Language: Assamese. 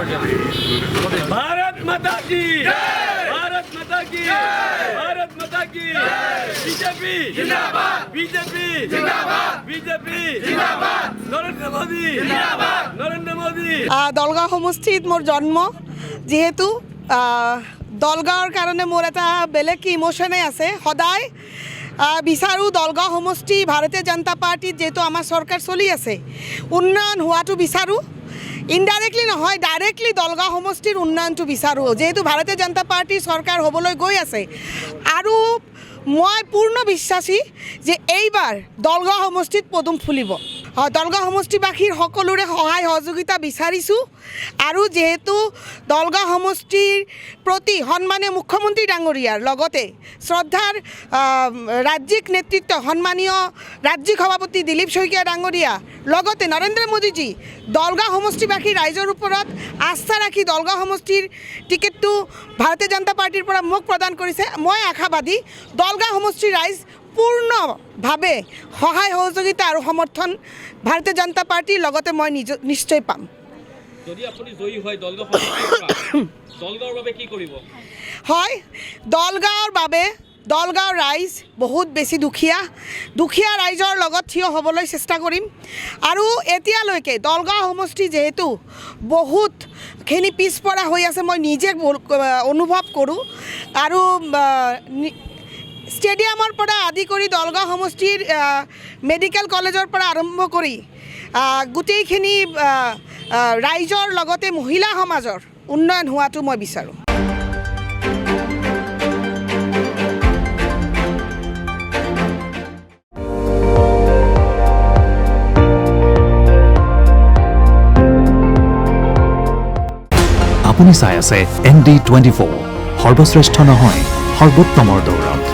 भारत माता की भारत माता की भारत माता की बीजेपी जिंदाबाद बीजेपी जिंदाबाद बीजेपी जिंदाबाद नरेंद्र मोदी जिंदाबाद नरेंद्र मोदी দলগাঁও সমষ্টিত মোৰ জন্ম যেহেতু দলগাঁৱৰ কাৰণে মোৰ এটা বেলেগ ইমোশ্যনে আছে সদায় বিচাৰোঁ দলগাঁও সমষ্টি ভাৰতীয় জনতা পাৰ্টিত যেহেতু আমাৰ চৰকাৰ চলি আছে উন্নয়ন হোৱাটো বিচাৰোঁ ইনডাইৰেক্টলি নহয় ডাইৰেক্টলি দলগাঁও সমষ্টিৰ উন্নয়নটো বিচাৰোঁ যেহেতু ভাৰতীয় জনতা পাৰ্টিৰ চৰকাৰ হ'বলৈ গৈ আছে আৰু মই পূৰ্ণ বিশ্বাসী যে এইবাৰ দলগাঁও সমষ্টিত পদুম ফুলিব দলগাঁও সমষ্টিবাসীৰ সকলোৰে সহায় সহযোগিতা বিচাৰিছোঁ আৰু যেহেতু দলগাঁও সমষ্টিৰ প্ৰতি সন্মানীয় মুখ্যমন্ত্ৰী ডাঙৰীয়াৰ লগতে শ্ৰদ্ধাৰ ৰাজ্যিক নেতৃত্ব সন্মানীয় ৰাজ্যিক সভাপতি দিলীপ শইকীয়া ডাঙৰীয়া লগতে নৰেন্দ্ৰ মোদীজী দলগাঁও সমষ্টিবাসী ৰাইজৰ ওপৰত আস্থা ৰাখি দলগাঁও সমষ্টিৰ টিকেটটো ভাৰতীয় জনতা পাৰ্টিৰ পৰা মোক প্ৰদান কৰিছে মই আশাবাদী দলগাঁও সমষ্টিৰ ৰাইজ পূৰ্ণভাৱে সহায় সহযোগিতা আৰু সমৰ্থন ভাৰতীয় জনতা পাৰ্টিৰ লগতে মই নিশ্চয় পাম যদি আপুনি জয়ী হয় দলগাঁৱৰ বাবে কি কৰিব হয় দলগাঁৱৰ বাবে দলগাঁৱৰ ৰাইজ বহুত বেছি দুখীয়া ৰাইজৰ লগত থিয় হ'বলৈ চেষ্টা কৰিম আৰু এতিয়ালৈকে দলগাঁও সমষ্টি যেহেতু বহুতখিনি পিছপৰা হৈ আছে মই নিজে অনুভৱ কৰোঁ আৰু ষ্টেডিয়ামৰ পৰা আদি কৰি দলগাঁও সমষ্টিৰ মেডিকেল কলেজৰ পৰা আৰম্ভ কৰি গোটেইখিনি ৰাইজৰ লগতে মহিলা সমাজৰ উন্নয়ন হোৱাটো মই বিচাৰোঁ আপুনি চাই আছে ND24 সৰ্বশ্ৰেষ্ঠ নহয় সৰ্বোত্তমৰ দৌৰ